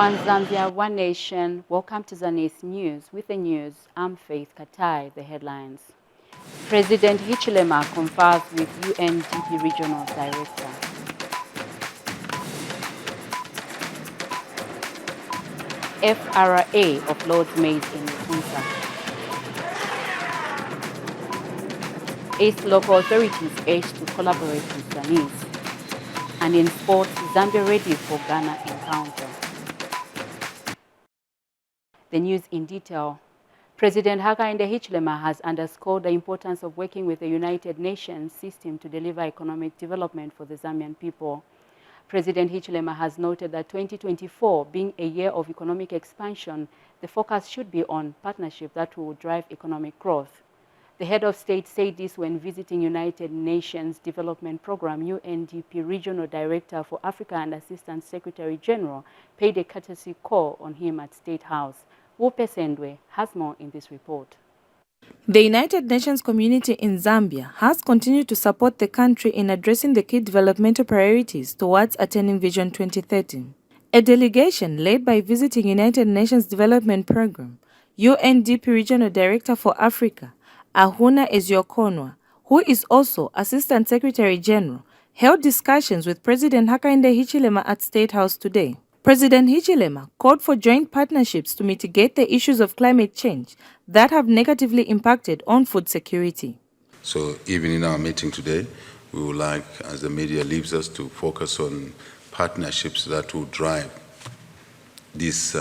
One Zambia, one nation. Welcome to ZANIS News. With the news, I'm Faith Katai. The headlines. President Hichilema confers with UNDP Regional Director. FRA offloads maize in Ukunsa. 8 local authorities urged to collaborate with ZANIS. And in sports, Zambia ready for Ghana encounter. The news in detail. President Hakainde Hichilema has underscored the importance of working with the United Nations system to deliver economic development for the Zambian people. President Hichilema has noted that 2024, being a year of economic expansion, the focus should be on partnership that will drive economic growth. The head of state said this when visiting United Nations Development Program UNDP Regional Director for Africa and Assistant Secretary General paid a courtesy call on him at State House. Wupe Sendwe has more in this report. The United Nations community in Zambia has continued to support the country in addressing the key developmental priorities towards attaining Vision 2030. A delegation led by visiting United Nations Development Program, UNDP Regional Director for Africa, Ahuna Eziokonwa, who is also Assistant Secretary General, held discussions with President Hakainde Hichilema at State House today. President Hichilema called for joint partnerships to mitigate the issues of climate change that have negatively impacted on food security. So even in our meeting today, we would like, as the media leaves us, to focus on partnerships that will drive this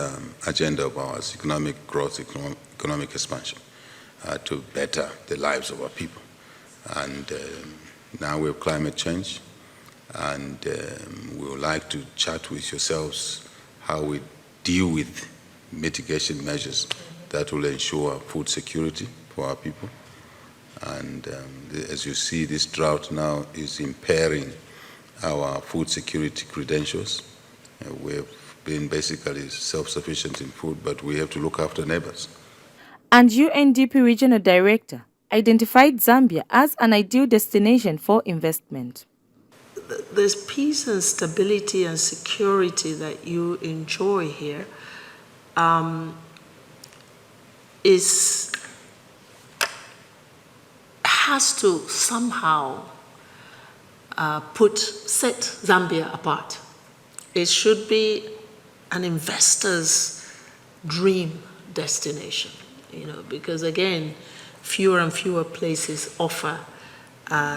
agenda of ours, economic growth, economic expansion, to better the lives of our people. And now we have climate change, and we would like to chat with yourselves how we deal with mitigation measures that will ensure food security for our people. And as you see, this drought now is impairing our food security credentials. We've been basically self-sufficient in food, but we have to look after neighbors. And UNDP Regional Director identified Zambia as an ideal destination for investment. There's peace and stability and security that you enjoy here has to somehow set Zambia apart. It should be an investor's dream destination, because again, fewer and fewer places offer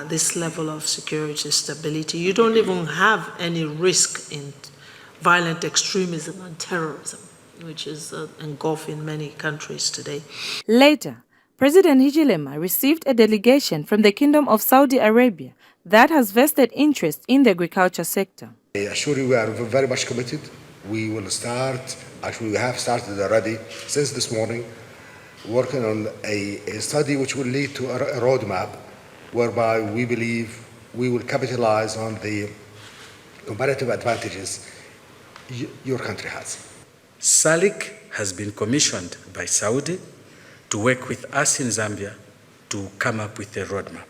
this level of security, stability. You don't even have any risk in violent extremism and terrorism, which is engulfed in many countries today. Later, President Hichilema received a delegation from the Kingdom of Saudi Arabia that has vested interest in the agriculture sector. I assure you we are very much committed. We will start, actually we have started already since this morning, working on a study which will lead to a roadmap whereby we believe we will capitalize on the comparative advantages your country has. SALIC has been commissioned by Saudi to work with us in Zambia to come up with a roadmap.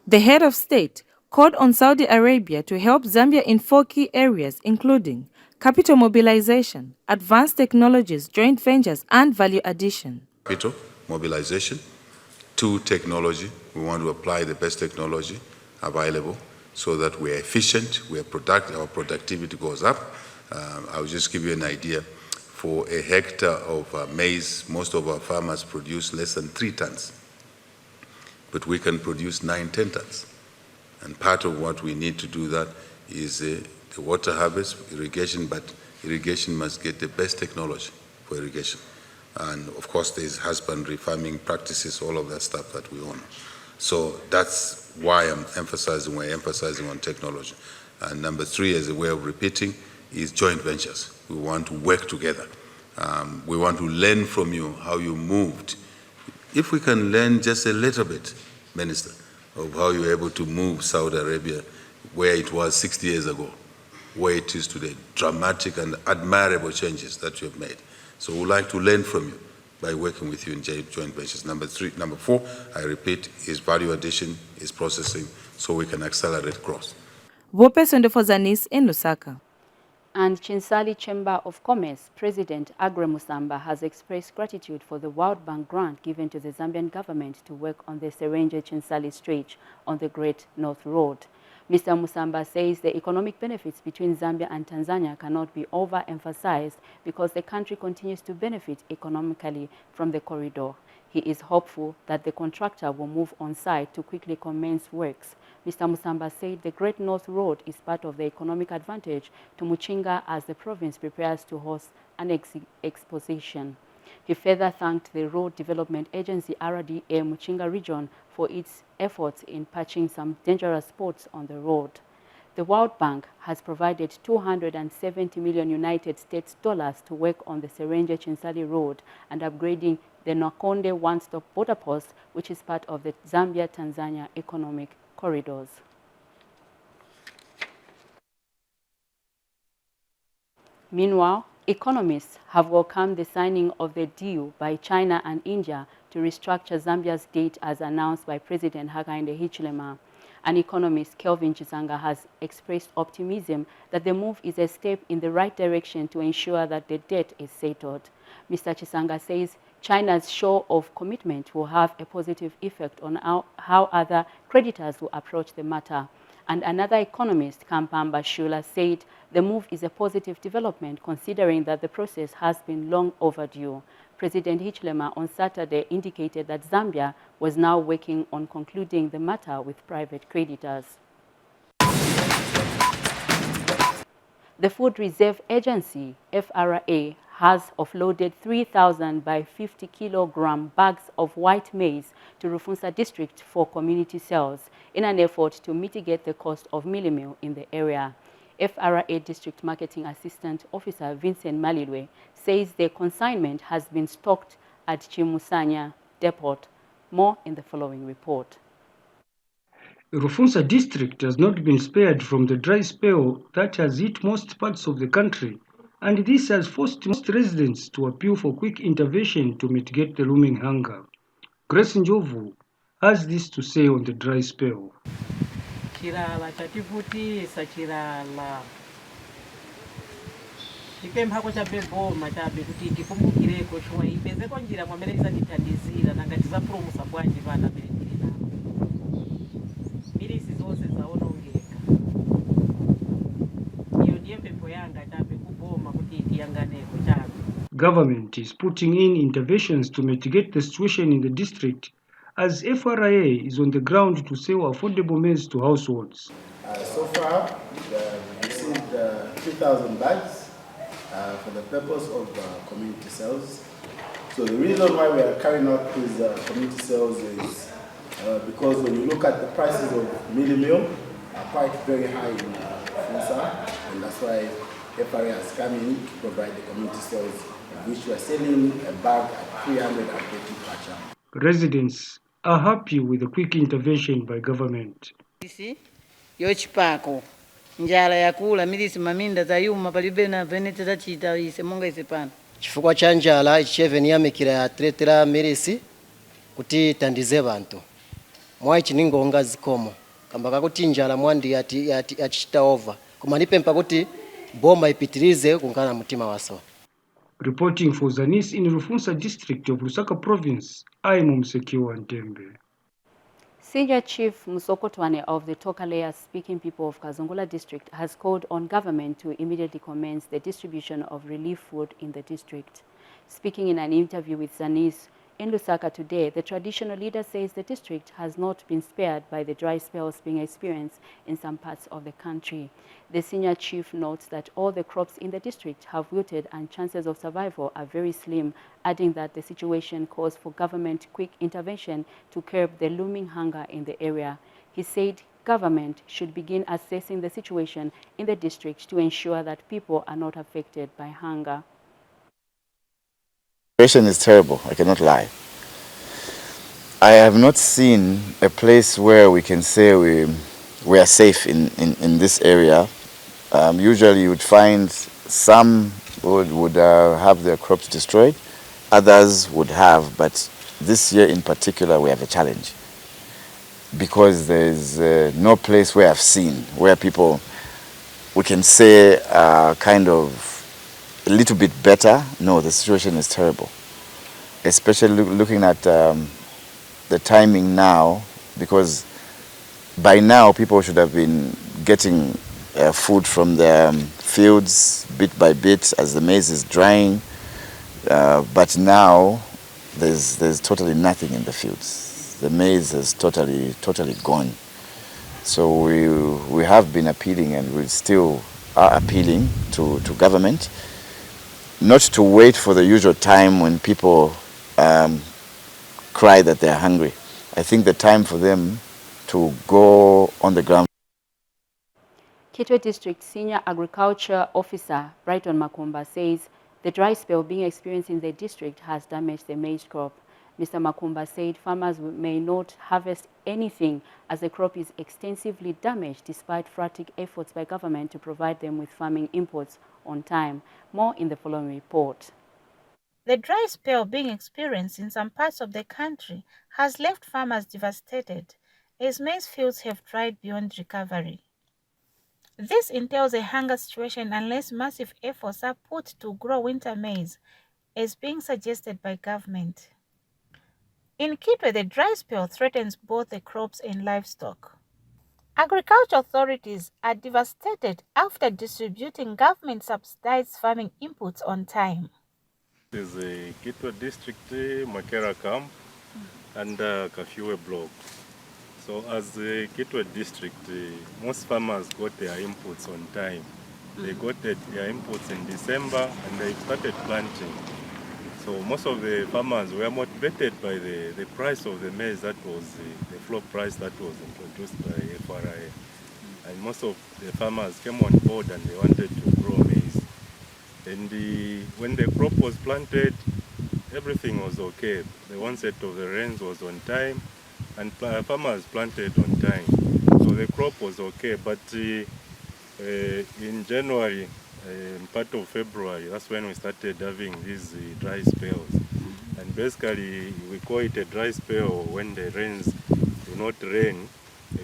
The head of state called on Saudi Arabia to help Zambia in 4 key areas, including capital mobilization, advanced technologies, joint ventures, and value addition. Capital mobilization. 2, technology. We want to apply the best technology available so that we're efficient, our productivity goes up. I'll just give you an idea. For a hectare of maize, most of our farmers produce less than 3 tons, but we can produce 9-10 tons. And part of what we need to do that is the water harvest, irrigation, but irrigation must get the best technology for irrigation. And of course, there's husbandry, farming practices, all of that stuff that we own. So that's why we're emphasizing on technology. And number 3, as a way of repeating, is joint ventures. We want to work together. We want to learn from you how you moved. If we can learn just a little bit, Minister, of how you were able to move Saudi Arabia where it was 60 years ago, where it is today, dramatic and admirable changes that you have made. So we'd like to learn from you by working with you in joint ventures. Number 4, I repeat, is value addition, is processing, so we can accelerate growth. Wupe Sendwe for ZANIS in Lusaka. And Chinsali Chamber of Commerce President Agre Musamba has expressed gratitude for the World Bank grant given to the Zambian government to work on the Serenje-Chinsali stretch on the Great North Road. Mr. Musamba says the economic benefits between Zambia and Tanzania cannot be overemphasized because the country continues to benefit economically from the corridor. He is hopeful that the contractor will move on site to quickly commence works. Mr. Musamba said the Great North Road is part of the economic advantage to Muchinga as the province prepares to host an exposition. He further thanked the Road Development Agency RDA Muchinga region for its efforts in patching some dangerous spots on the road. The World Bank has provided 270 million United States dollars to work on the Serenje-Chinsali Road and upgrading the Nakonde one-stop border post, which is part of the Zambia-Tanzania economic corridors. Meanwhile, economists have welcomed the signing of the deal by China and India to restructure Zambia's debt as announced by President Hakainde Hichilema. An economist, Kelvin Chisanga, has expressed optimism that the move is a step in the right direction to ensure that the debt is settled. Mr. Chisanga says China's show of commitment will have a positive effect on how other creditors will approach the matter. And another economist, Kampamba Shula, said the move is a positive development considering that the process has been long overdue. President Hichilema on Saturday indicated that Zambia was now working on concluding the matter with private creditors. The Food Reserve Agency, FRA, has offloaded 3,000 by 50 kilogram bags of white maize to Rufunsa district for community sales in an effort to mitigate the cost of mealie meal in the area. FRA District Marketing Assistant Officer Vincent Malilwe says the consignment has been stocked at Chimusanya Depot. More in the following report. Rufunsa district has not been spared from the dry spell that has hit most parts of the country, and this has forced most residents to appeal for quick intervention to mitigate the looming hunger. Grace Njovu has this to say on the dry spell. Chirala chativutisa chirala chipemphako chabeboma chabe kuti tifumbukireko chwa ipezeko njira mwamene izatithandizira nanga tizapulumusa bwanji vana amene tili navo milisi zonse zaonongeka. Iyo ndiye mpempho yanga chabe kuboma kuti tiyanganeko chabe. Government is putting in interventions to mitigate the situation in the district as FRA is on the ground to sell affordable maize to households. So far, we received 3,000 bags for the purpose of community sales. So the reason why we are carrying out these community sales is because when you look at the prices of mealie meal are quite very high in Funsa, and that's why FRA has come in to provide the community sales, which we are selling a bag at 330 kwacha. Residents are happy with the quick intervention by government. Yochipako njala yakula milisi maminda zayuma palibe na venete tachita ise monga ise pana. Chifukwa cha njala icheve yamikira yatretera milisi kuti tandize bantu. Mwa chiningonga zikomo. Kamba kakuti njala mwandi yachita over. Kumanipempa kuti boma ipitirize kunkana mutima waso. Reporting for ZANIS in Rufunsa district of Lusaka province, I am Msekiwa Ntembe. Senior Chief Musokotwane of the Tokalea speaking people of Kazongola district has called on government to immediately commence the distribution of relief food in the district. Speaking in an interview with ZANIS in Lusaka today, the traditional leader says the district has not been spared by the dry spells being experienced in some parts of the country. The senior chief notes that all the crops in the district have wilted and chances of survival are very slim, adding that the situation calls for government quick intervention to curb the looming hunger in the area. He said government should begin assessing the situation in the district to ensure that people are not affected by hunger. The situation is terrible, I cannot lie. I have not seen a place where we can say we are safe in this area. Usually you would find some would have their crops destroyed, others would have, but this year in particular we have a challenge because there is no place where I've seen where people we can say kind of a little bit better. No, the situation is terrible, especially looking at the timing now, because by now people should have been getting food from the fields bit by bit as the maize is drying, but now there's totally nothing in the fields. The maize is totally gone. So we have been appealing, and we still are appealing to government not to wait for the usual time when people cry that they're hungry. I think the time for them to go on the ground. Kitwe District Senior Agriculture Officer Brighton Makumba says the dry spell being experienced in the district has damaged the maize crop. Mr. Makumba said farmers may not harvest anything as the crop is extensively damaged despite frantic efforts by government to provide them with farming inputs on time. More in the following report. The dry spell being experienced in some parts of the country has left farmers devastated as maize fields have dried beyond recovery. This entails a hunger situation unless massive efforts are put to grow winter maize, as being suggested by government. In Kitwe, the dry spell threatens both the crops and livestock. Agriculture authorities are devastated after distributing government-subsidized farming inputs on time. This is a Kitwe District, Makera Camp, and Kafiwe Block. So as the Kitwe District, most farmers got their inputs on time. They got their inputs in December and they started planting. So most of the farmers were motivated by the price of the maize, that was the floor price that was introduced by FRA. And most of the farmers came on board and they wanted to grow maize. And when the crop was planted, everything was okay. The onset of the rains was on time and farmers planted on time. So the crop was okay, but in January, part of February, that's when we started having these dry spells. And basically, we call it a dry spell when the rains do not rain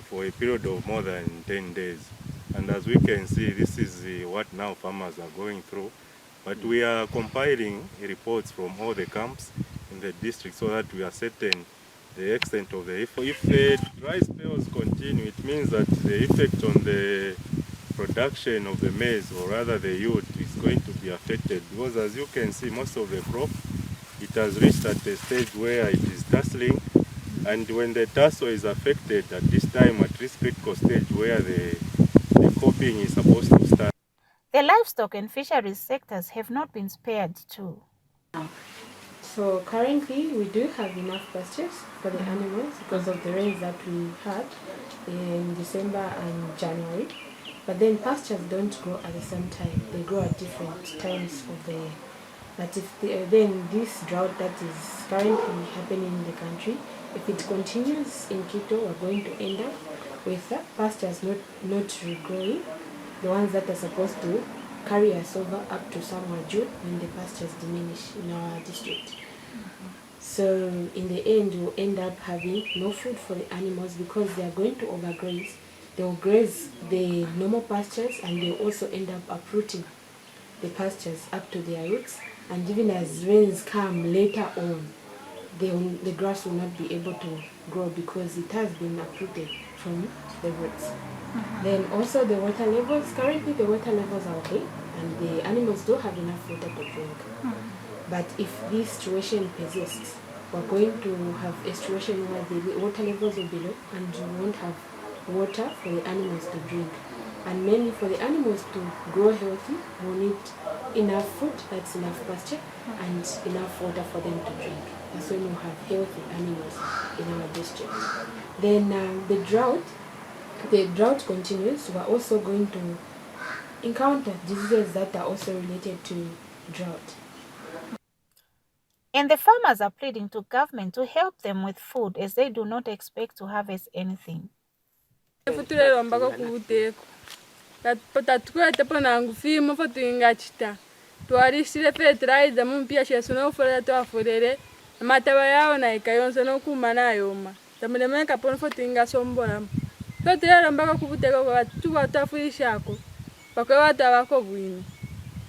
for a period of more than 10 days. And as we can see, this is what now farmers are going through. But we are compiling reports from all the camps in the district so that we are certain the extent of the effect. If the dry spells continue, it means that the effect on the production of the maize, or rather the yield, is going to be affected, because as you can see, most of the crop, it has reached at a stage where it is tasseling, and when the tassel is affected at this time, at this critical stage where the coping is supposed to start. The livestock and fisheries sectors have not been spared too. So currently we do have enough pastures for the animals because of the rains that we had in December and January. But then pastures don't grow at the same time. They grow at different times of the year. But if then this drought that is currently happening in the country, if it continues in Quito, we're going to end up with pastures not regrowing, the ones that are supposed to carry us over up to somewhere June when the pastures diminish in our district. So in the end, we'll end up having no food for the animals because they are going to overgraze. They will graze the normal pastures and they also end up uprooting the pastures up to their roots. And even as rains come later on, the grass will not be able to grow because it has been uprooted from the roots. Then also the water levels, currently the water levels are okay and the animals do have enough water to drink. But if this situation persists, we're going to have a situation where the water levels will be low and we won't have water for the animals to drink. And mainly for the animals to grow healthy, we'll need enough food, that's enough pasture, and enough water for them to drink. That's when we'll have healthy animals in our district. Then the drought continues. We're also going to encounter diseases that are also related to drought. And the farmers are pleading to government to help them with food as they do not expect to harvest anything. Twarishire fertilizer mumpia shesuno fora to aforere mataba yao na ikayonse no kumana yoma tamulemeka pon fotinga sombora to tera mbaka kubuteka kwa tuba tafurishako pakwewatavako bwino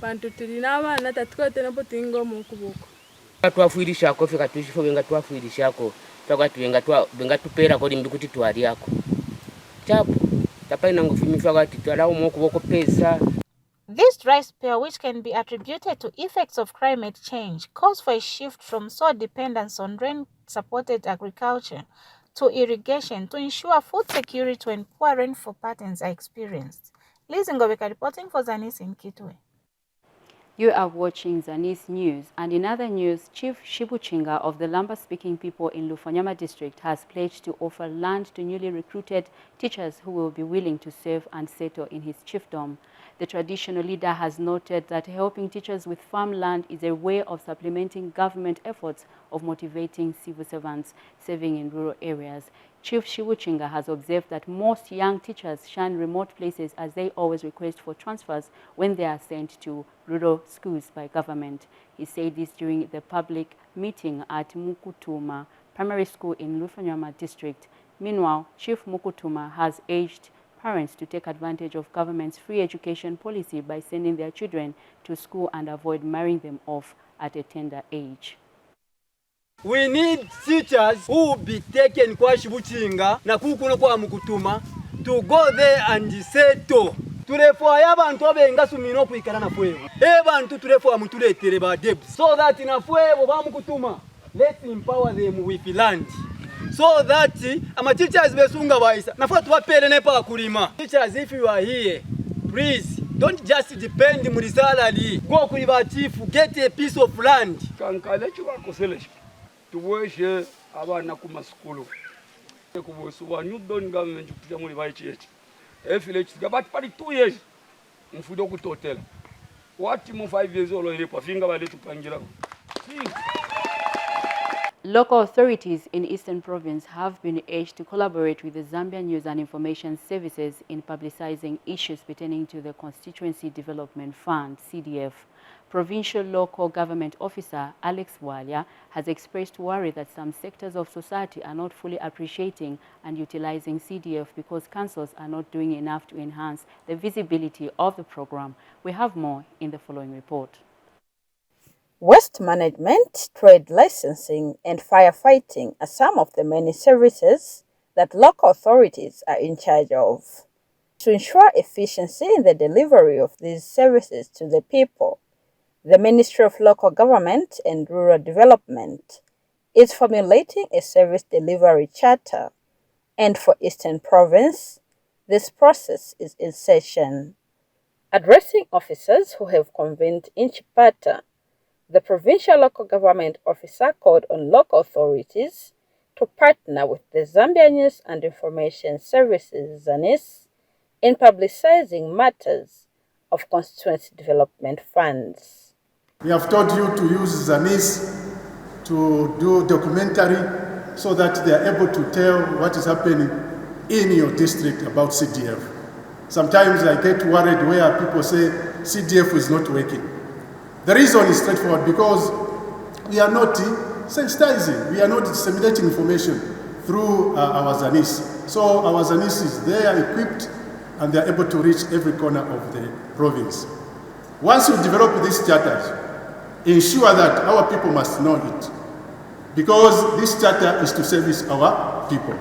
bantu tulina abaana tatukwete nopo tuinga omu kuboko twafuirishako fika tushifo benga twafuirishako benga tuperako limbi kuti twalyako chapo tapaina ngofumifwa kati twalawo mu kuboko pesa. This dry spell, which can be attributed to effects of climate change, calls for a shift from sole dependence on rain-supported agriculture to irrigation to ensure food security when poor rainfall patterns are experienced. Liz Ngobeka reporting for ZANIS in Kitwe. You are watching ZANIS News, and in other news, Chief Shibuchinga of the Lamba-speaking people in Lufanyama district has pledged to offer land to newly recruited teachers who will be willing to serve and settle in his chiefdom. The traditional leader has noted that helping teachers with farmland is a way of supplementing government efforts of motivating civil servants serving in rural areas. Chief Shibuchinga has observed that most young teachers shun remote places as they always request for transfers when they are sent to rural schools by government. He said this during the public meeting at Mukutuma Primary School in Lufanyama district. Meanwhile, Chief Mukutuma has urged parents to take advantage of government's free education policy by sending their children to school and avoid marrying them off at a tender age. We need teachers who will be taken kwa Shibuchinga na kukuno kwa Mukutuma to go there and settle. Turefoa y'abantu abenga sumino kwikana na fwewo. Bantu turefoa mutuletere ba debs so that na fwewo ba Mukutuma. Let's empower them with land. So that ama teachers besunga baisa. Nafua tuwapele nepa kulima. Teachers, if you are here, please don't just depend on the salary. Go kuri ba chief, get a piece of land. Kankale chibakoselesh. Tuweshe abana kuma skulu. Kubusuwa new don government kuja muri bayicheche. FLH gabati pali 2 years. Mfudo kutotela. What mu 5 years olo ile pafinga bale tupangira. Local authorities in Eastern Province have been urged to collaborate with the Zambian News and Information Services in publicizing issues pertaining to the Constituency Development Fund, CDF. Provincial Local Government Officer Alex Walia has expressed worry that some sectors of society are not fully appreciating and utilizing CDF because councils are not doing enough to enhance the visibility of the program. We have more in the following report. Waste management, trade licensing, and firefighting are some of the many services that local authorities are in charge of. To ensure efficiency in the delivery of these services to the people, the Ministry of Local Government and Rural Development is formulating a service delivery charter, and for Eastern Province, this process is in session. Addressing officers who have convened in Chipata, the Provincial Local Government Officer called on local authorities to partner with the Zambia News and Information Services, ZANIS, in publicizing matters of constituency development funds. We have told you to use ZANIS to do documentary so that they are able to tell what is happening in your district about CDF. Sometimes I get worried where people say CDF is not working. The reason is straightforward, because we are not sensitizing, we are not disseminating information through our ZANIS. So our ZANIS is there equipped and they are able to reach every corner of the province. Once you develop these charters, ensure that our people must know it, because this charter is to service our people.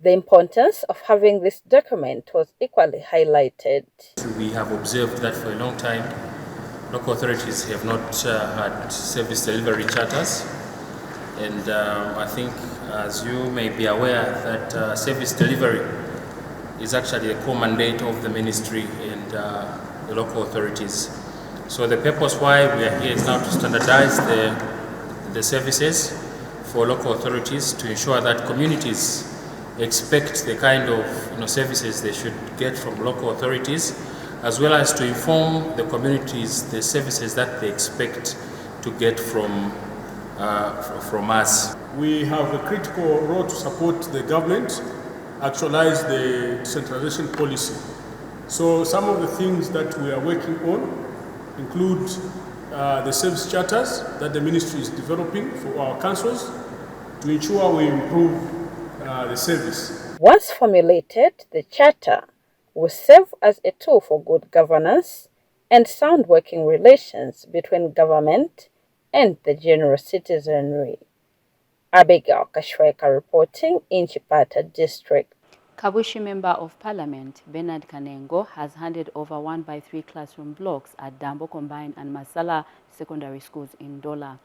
The importance of having this document was equally highlighted. We have observed that for a long time, local authorities have not had service delivery charters, and I think, as you may be aware, that service delivery is actually a core mandate of the ministry and the local authorities. So the purpose why we are here is now to standardize the services for local authorities to ensure that communities expect the kind of services they should get from local authorities, as well as to inform the communities the services that they expect to get from us. We have a critical role to support the government actualize the decentralization policy. So some of the things that we are working on include the service charters that the ministry is developing for our councils to ensure we improve the service. Once formulated, the charter will serve as a tool for good governance and sound working relations between government and the general citizenry. Abigail Kashweka reporting in Chipata District. Kabushi Member of Parliament Bernard Kanengo has handed over 1x3 classroom blocks at Dambo Combined and Masala secondary schools in Dola.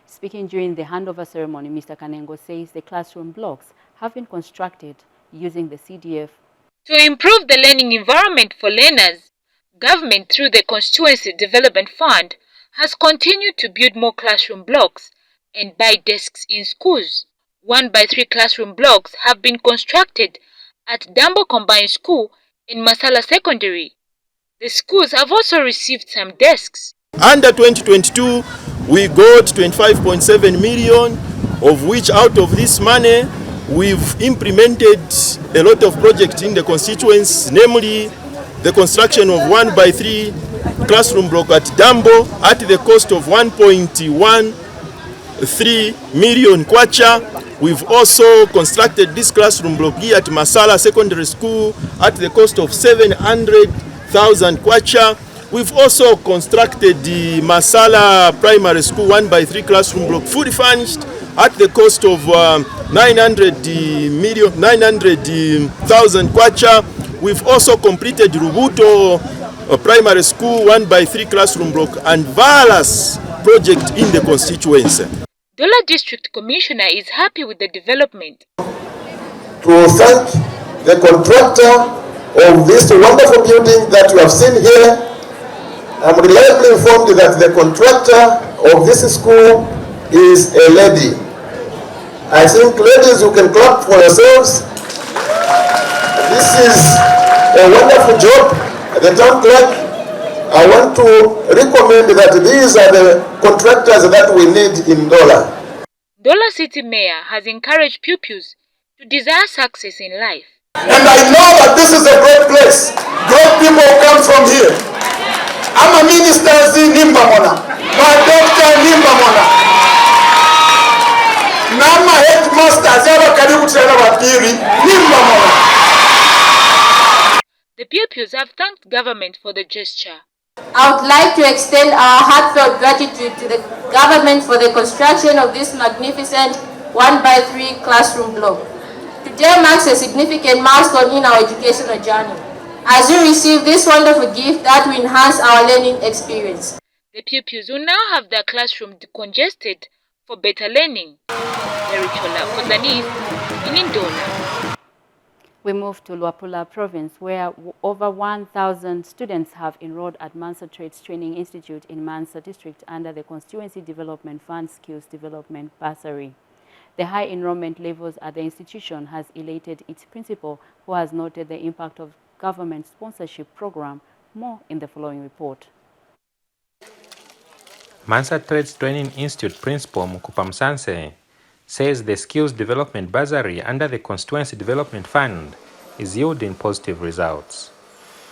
Speaking during the handover ceremony, Mr. Kanengo says the classroom blocks have been constructed using the CDF. To improve the learning environment for learners, government through the Constituency Development Fund has continued to build more classroom blocks and buy desks in schools. 1x3 classroom blocks have been constructed at Dambo Combined School in Masala Secondary. The schools have also received some desks. Under 2022, we got 25.7 million, of which out of this money, we've implemented a lot of projects in the constituents, namely the construction of 1x3 classroom block at Dambo at the cost of 1.13 million kwacha. We've also constructed this classroom block here at Masala Secondary School at the cost of 700,000 kwacha. We've also constructed the Masala Primary School 1x3 classroom block fully furnished at the cost of 900,000 kwacha. We've also completed Rubuto Primary School 1x3 classroom block and various projects in the constituency. Dola District Commissioner is happy with the development. To thank the contractor of this wonderful building that you have seen here. I'm reliably informed that the contractor of this school is a lady. I think, ladies, you can clap for yourselves. This is a wonderful job. The town clerk, I want to recommend that these are the contractors that we need in Dola. Dola City Mayor has encouraged pupils to desire success in life. And I know that this is a great place. Great people come from here. I'm a minister Nimba Mona. My doctor Nimba Mona. Nama headmaster Zaba Karibu Tena Wapiri Nimba Mona. The pupils have thanked government for the gesture. I would like to extend our heartfelt gratitude to the government for the construction of this magnificent 1x3 classroom block. Today marks a significant milestone in our educational journey, as we receive this wonderful gift that will enhance our learning experience. The pupils will now have their classroom decongested for better learning. For ZANIS in Indola. We move to Luapula Province, where over 1,000 students have enrolled at Mansa Trades Training Institute in Mansa District under the Constituency Development Fund Skills Development Bursary. The high enrollment levels at the institution has elated its principal, who has noted the impact of government sponsorship program. More in the following report. Mansa Trades Training Institute Principal Mukupa Msanse says the Skills Development Bursary under the Constituency Development Fund is yielding positive results.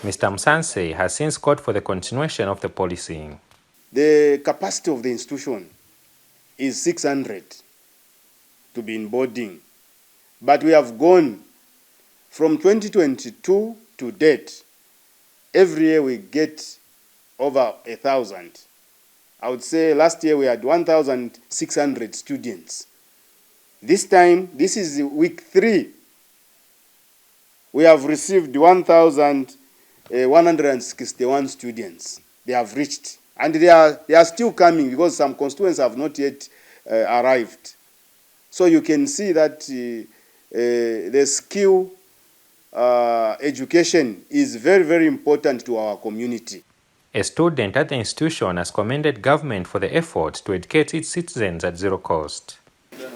Mr. Msanse has since called for the continuation of the policy. The capacity of the institution is 600 to be in boarding, but we have gone from 2022 to date. Every year we get over 1,000. I would say last year we had 1,600 students. This time, this is week 3. We have received 1,161 students. They have reached, and they are still coming because some constituents have not yet arrived. So you can see that the skill education is very, very important to our community. A student at the institution has commended government for the effort to educate its citizens at zero cost.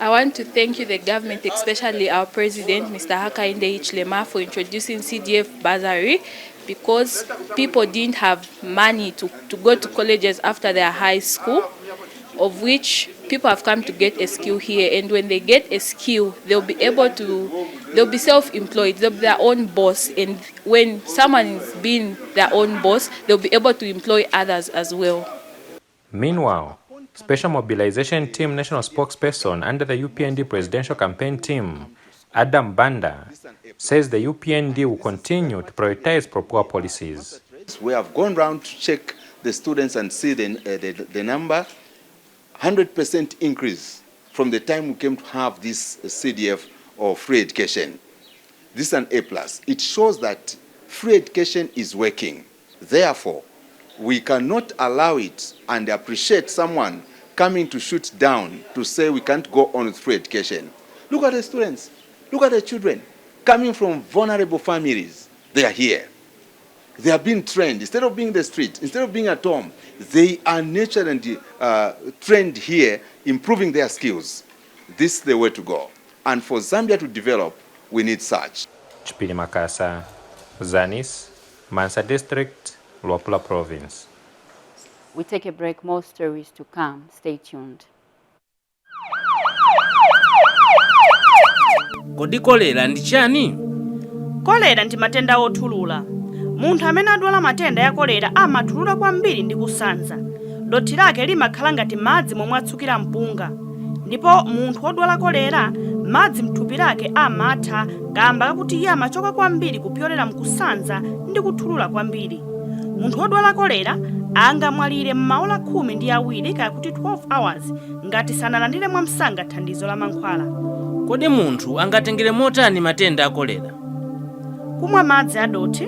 I want to thank you, the government, especially our president, Mr. Hakainde Hichilema, for introducing CDF bursary, because people didn't have money to go to colleges after their high school, of which people have come to get a skill here. And when they get a skill, they'll be self-employed, they'll be their own boss. And when someone is being their own boss, they'll be able to employ others as well. Meanwhile, Special Mobilization Team National Spokesperson under the UPND Presidential Campaign Team, Adam Banda says the UPND will continue to prioritize pro-poor policies. We have gone round to check the students and see the number, 100% increase from the time we came to have this CDF or free education. This is an A+. It shows that free education is working. Therefore, we cannot allow it and appreciate someone coming to shoot down to say we can't go on with free education. Look at the students. Look at the children coming from vulnerable families. They are here. They are being trained. Instead of being in the street, instead of being at home, they are nurtured and trained here, improving their skills. This is the way to go. And for Zambia to develop, we need such. Chipili Makasa, ZANIS, Mansa District, Luapula Province. We take a break, more stories to come. Stay tuned. Kodi kolera ndi chani? Kolera ndi matenda othulula. Munthu amene adwala matenda ya kolera amathulula kwambiri ndi kusanza. Dothi lake limakhala ngati madzi momwe atsukira mpunga. Ndipo munthu odwala kolera, madzi mthupi lake amatha kamba kakuti iye amachoka kwambiri kupyolera mkusanza ndi kuthulula kwambiri. Munthu odwala kolera angamwalire m'maola 12 kaya kuti 12 hours ngati sanalandire mwamsanga thandizo la mankhwala. Kodi munthu angatengere motani matenda a kolera? Kumwa madzi adothi,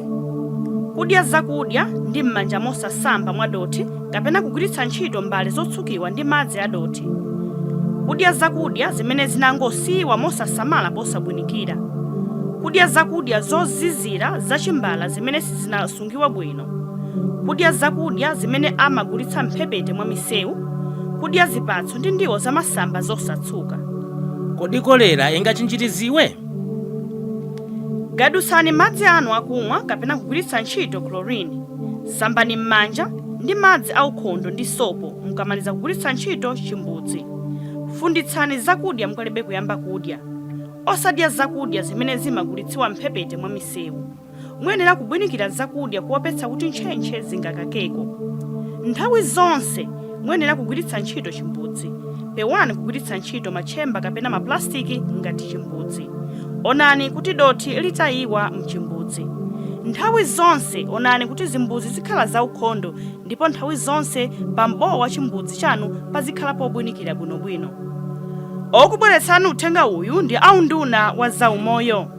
kudya zakudya ndi m'manja mosasamba mwadothi kapena kugwiritsa ntchito mbale zotsukiwa ndi madzi adothi. Kudya zakudya zimene zinangosiwa mosasamala posabwinikira. Kudya zakudya zozizira zachimbala zimene sizinasungiwa bwino. Kudya zakudya zimene amagulitsa mphepete mwa misewu. Kudya zipatso ndi ndiwo zamasamba zosatsuka. Kodi kolera ingachinjiriziwe? Gadusani madzi anu akumwa kapena kugwiritsa ntchito chlorine. Sambani m'manja ndi madzi aukhondo ndi sopo mukamaliza kugwiritsa ntchito chimbudzi. Funditsani zakudya mukalibe kuyamba kudya. Osadya zakudya zimene zimagulitsiwa mphepete mwa misewu. Muyenera kubwinikira zakudya kuopetsa kuti ntchentche zingakakeko. Nthawi zonse muyenera kugwiritsa ntchito chimbudzi. Pewani kugwiritsa ntchito machemba kapena maplastiki ngati chimbudzi. Onani kuti dothi litayiwa mchimbudzi. Nthawi zonse onani kuti zimbuzi zikhala zaukhondo ndipo nthawi zonse pambowa wa chimbudzi chanu pazikhala pobwinikira bwinobwino. Okubweretsani uthenga uyu ndi aunduna wa zaumoyo.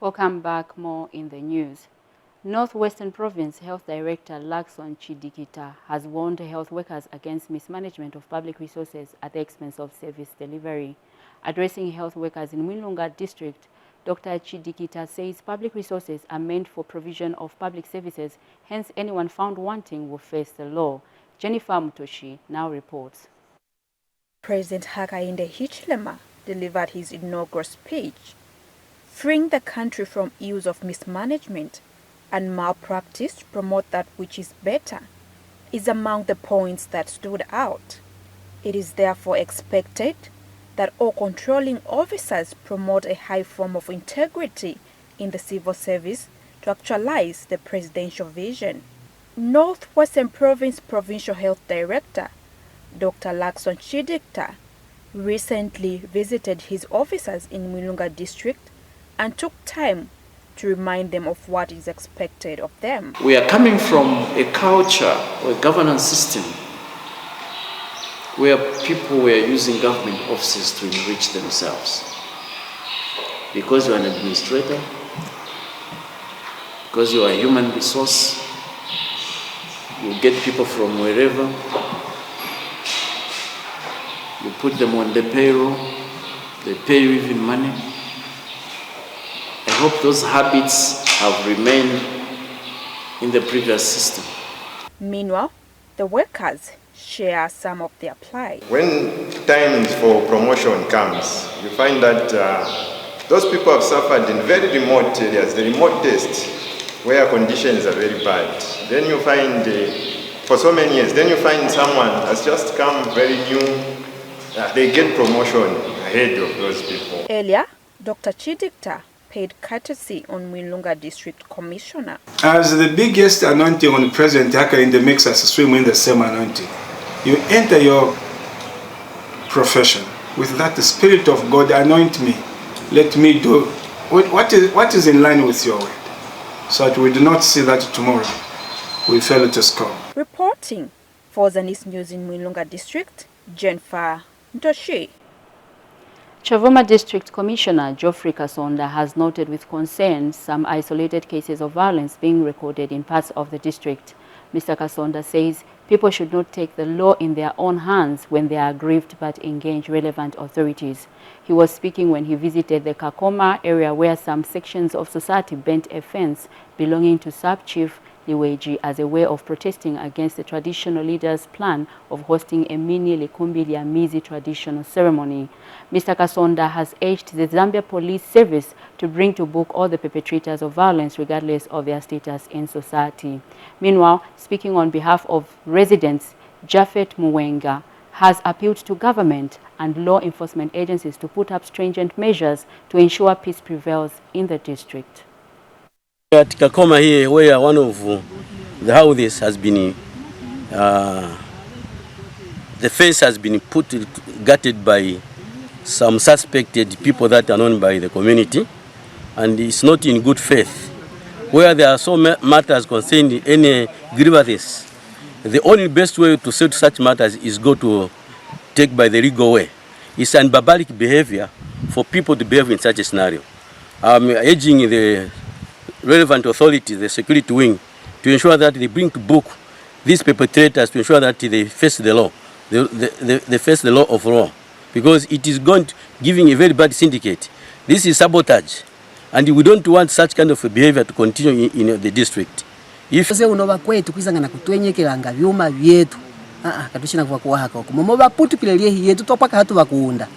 Welcome back. More in the news. Northwestern Province Health Director Lakson Chidikita has warned health workers against mismanagement of public resources at the expense of service delivery. Addressing health workers in Mwilunga District, Dr. Chidikita says public resources are meant for provision of public services, hence anyone found wanting will face the law. Jennifer Mutoshi now reports. President Hakainde Hichilema delivered his inaugural speech. Freeing the country from use of mismanagement and malpractice to promote that which is better is among the points that stood out. It is therefore expected that all controlling officers promote a high form of integrity in the civil service to actualize the presidential vision. Northwestern Province Provincial Health Director Dr. Lakson Chidikita recently visited his officers in Mwilunga District and took time to remind them of what is expected of them. We are coming from a culture or a governance system where people were using government offices to enrich themselves. Because you're an administrator, because you're a human resource, you get people from wherever, you put them on the payroll, they pay you even money. I hope those habits have remained in the previous system. Meanwhile, the workers share some of their plight. When times for promotion comes, you find that those people have suffered in very remote areas, the remotest, where conditions are very bad. Then you find, for so many years, then you find someone has just come very new, they get promotion ahead of those people. Earlier, Dr. Chidikita paid courtesy on Mwilunga District Commissioner. As the biggest anointing on President Hakainde makes us swim in the same anointing. You enter your profession with that Spirit of God, anoint me. Let me do what is in line with your word, so that we do not see that tomorrow we fail to score. Reporting for ZANIS News in Mwilunga District, Jennifer Ntoshi. Chavuma District Commissioner Geoffrey Kasonda has noted with concern some isolated cases of violence being recorded in parts of the district. Mr. Kasonda says people should not take the law in their own hands when they are aggrieved but engage relevant authorities. He was speaking when he visited the Kakoma area where some sections of society bent a fence belonging to Sub-Chief Liweji as a way of protesting against the traditional leader's plan of hosting a mini Likumbi Liamizi traditional ceremony. Mr. Kasonda has urged the Zambia Police Service to bring to book all the perpetrators of violence regardless of their status in society. Meanwhile, speaking on behalf of residents, Japhet Muwenga has appealed to government and law enforcement agencies to put up stringent measures to ensure peace prevails in the district. At Kakoma here, where one of the houses has been, the fence has been gutted by some suspected people that are known by the community, and it's not in good faith. Where there are so matters concerning any grievances, the only best way to settle such matters is go to take by the legal way. It's an barbaric behavior for people to behave in such a scenario. I'm urging the relevant authorities, the security wing, to ensure that they bring to book these perpetrators, to ensure that they face the law, they face the law of law, because it is going to giving a very bad syndicate. This is sabotage, and we don't want such kind of behavior to continue in the district. If unova kwetu kwisangana kutwenyekelanga vyuma vyetu katushina kuwa hako kumomo baputukilelie yetu topaka hatu bakunda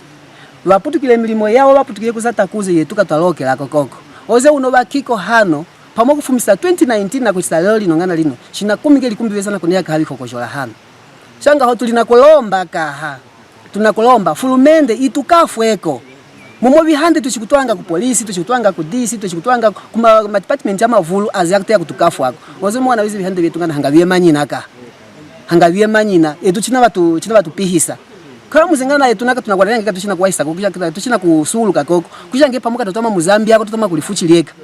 baputukile milimo yao baputukile kuzatakuze yetu katwalokela kokoko oze unova kiko hano pamo kufumisa 2019 na kuchita leo linongana lino shina 10 likumbi besana kunia kahabi kokojola hano shanga ho tulinakolomba kaha tunakolomba fulumende itukafweko mumo bihande tuchikutwanga ku polisi tuchikutwanga ku DC tuchikutwanga kuma department ya mavulu azakute kutukafu wako oze mwana wizi bihande betungana hangabiye manyina ka hangabiye manyina etu china batu pihisa kama muzingana yetu naka tunakwalenga katu china kuwaisa kuja tuchina kusulu kakoko kuja ngepa muka tutoma muzambia ko tutoma kulifuchileka.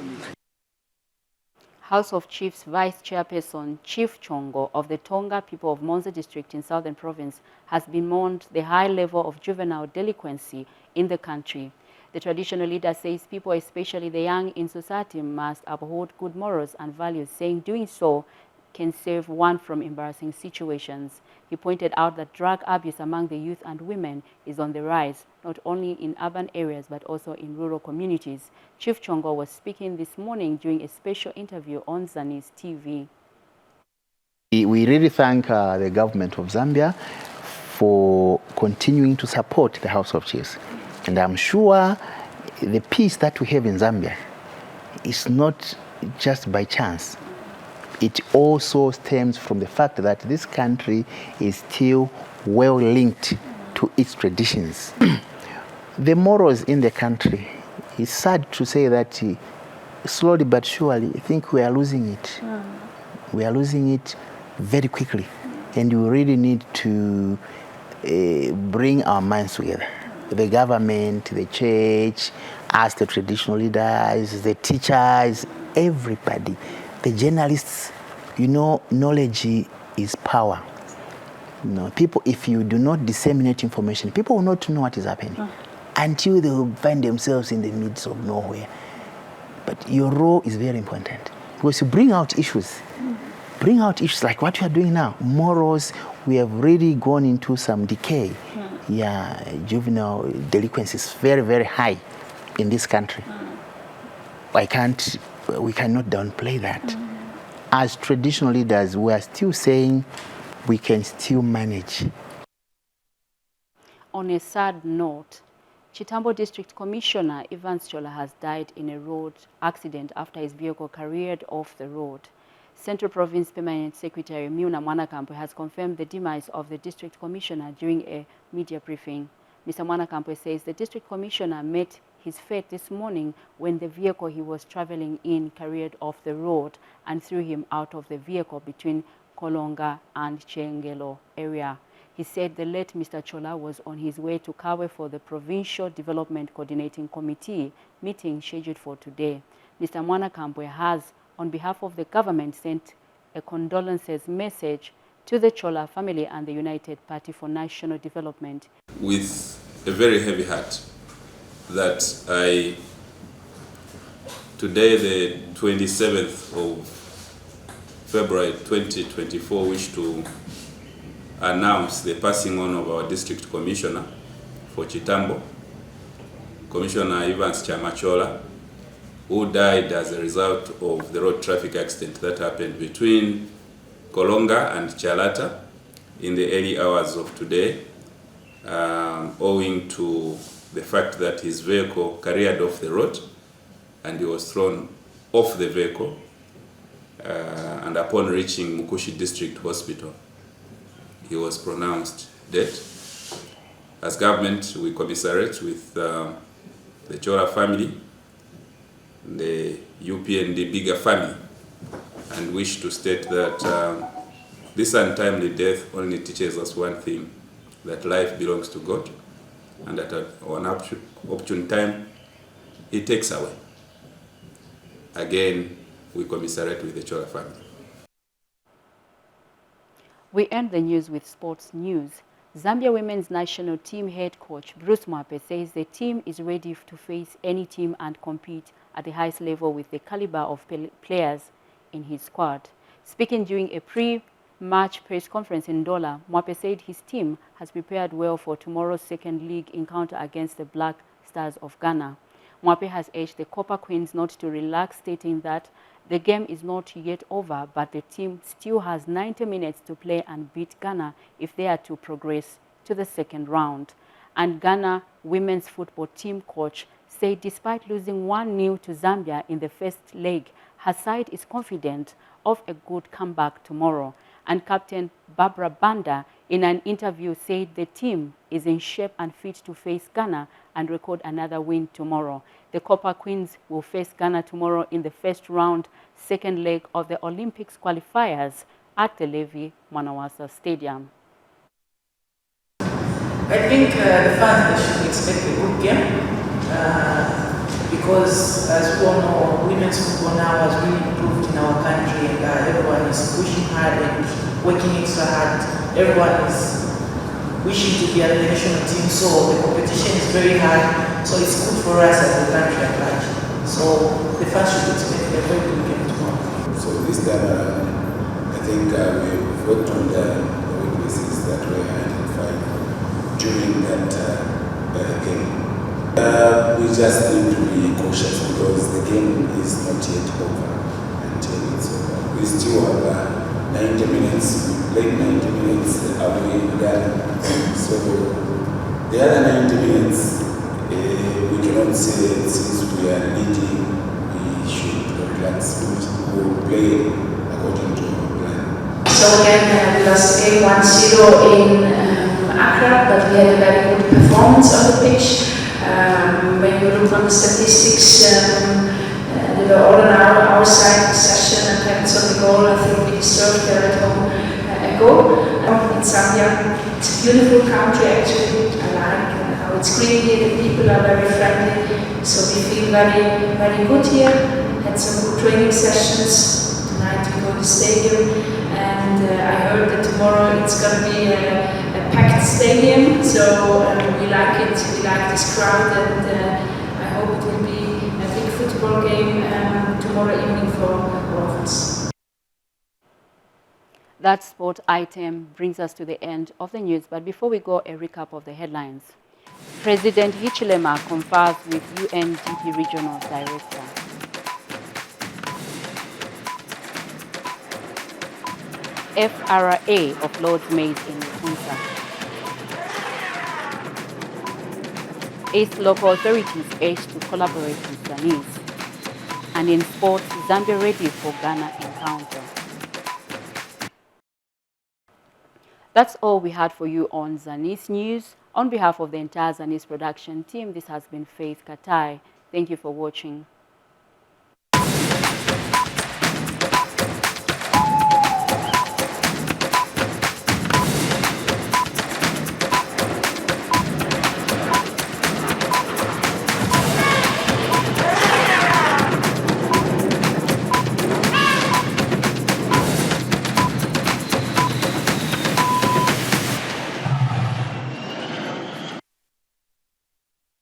House of Chiefs Vice Chairperson Chief Chongo of the Tonga people of Monza district in Southern Province has bemoaned the high level of juvenile delinquency in the country. The traditional leader says people, especially the young in society, must uphold good morals and values, saying doing so can save one from embarrassing situations. He pointed out that drug abuse among the youth and women is on the rise, not only in urban areas but also in rural communities. Chief Chongo was speaking this morning during a special interview on ZANIS TV. We really thank the government of Zambia for continuing to support the House of Chiefs. And I'm sure the peace that we have in Zambia is not just by chance. It also stems from the fact that this country is still well linked to its traditions. The morals in the country, it's sad to say that slowly but surely, I think we are losing it. We are losing it very quickly. And we really need to bring our minds together. The government, the church, us, the traditional leaders, the teachers, everybody. The journalists, you know, knowledge is power. You know, people, if you do not disseminate information, people will not know what is happening until they will find themselves in the midst of nowhere. But your role is very important because you bring out issues. Bring out issues like what you are doing now. Morals, we have really gone into some decay. Yeah, juvenile delinquency is very, very high in this country. We cannot downplay that. As traditional leaders, we are still saying we can still manage. On a sad note, Chitambo District Commissioner Evans Chola has died in a road accident after his vehicle careered off the road. Central Province Permanent Secretary Miuna Mwanakampo has confirmed the demise of the District Commissioner during a media briefing. Mr. Mwanakampo says the District Commissioner met his fate this morning when the vehicle he was traveling in careered off the road and threw him out of the vehicle between Kolonga and Chengelo area. He said the late Mr. Chola was on his way to Kawe for the Provincial Development Coordinating Committee meeting scheduled for today. Mr. Mwanakambwe has, on behalf of the government, sent a condolences message to the Chola family and the United Party for National Development. With a very heavy heart that today, the 27th of February 2024, wish to announce the passing on of our district commissioner for Chitambo, Commissioner Evans Chamachola, who died as a result of the road traffic accident that happened between Kolonga and Chalata in the early hours of today, owing to the fact that his vehicle carried off the road and he was thrown off the vehicle, and upon reaching Mukushi District Hospital, he was pronounced dead. As government, we commiserate with the Chola family, the UPND bigger family, and wish to state that this untimely death only teaches us one thing, that life belongs to God, and that at an opportune time, He takes away. Again, we commiserate with the Chola family. We end the news with sports news. Zambia women's national team head coach Bruce Mwape says the team is ready to face any team and compete at the highest level with the caliber of players in his squad. Speaking during a pre-match press conference in Ndola, Mwape said his team has prepared well for tomorrow's second league encounter against the Black Stars of Ghana. Mwape has urged the Copper Queens not to relax, stating that the game is not yet over, but the team still has 90 minutes to play and beat Ghana if they are to progress to the second round. And Ghana women's football team coach said despite losing 1-0 to Zambia in the first leg, her side is confident of a good comeback tomorrow. And Captain Barbara Banda, in an interview, said the team is in shape and fit to face Ghana and record another win tomorrow. The Copper Queens will face Ghana tomorrow in the first round, second leg of the Olympics qualifiers at the Levi Mwanawasa Stadium. I think the fans should expect a good game because, as we all know, women's football now has really improved in our country, and everyone is pushing hard and working extra hard. Everyone is wishing to be at the national team, so the competition is very hard. So it's good for us as a country at large. So the fans should expect a very good game tomorrow. So this time around, I think we've worked on the weaknesses that were identified during that game. We just need to be cautious because the game is not yet over until it's over. We still have 90 minutes. We played 90 minutes away in Ghana. So the other 90 minutes, we cannot say since we are leading, we should relax. We will play according to our plan. So again, we lost game 1-0 in Accra, but we had a very good performance on the pitch. When you look on the statistics, they were all on our side, possession, attempts on the goal. I think we deserved there at home a goal. In Zambia, it's a beautiful country actually. I like how it's green here, the people are very friendly, so we feel very, very good here. Had some good training sessions. Tonight we go to the stadium, and I heard that tomorrow it's going to be a packed stadium, so we like it, we like this crowd, and I hope it will be a big football game tomorrow evening for all of us. That sport item brings us to the end of the news, but before we go, a recap of the headlines. President Hichilema confers with UNDP Regional Director. FRA uploads made in Kunsa. East local authorities urged to collaborate with ZANIS. And in sports, Zambia ready for Ghana encounter. That's all we had for you on ZANIS News. On behalf of the entire ZANIS production team, this has been Faith Katai. Thank you for watching.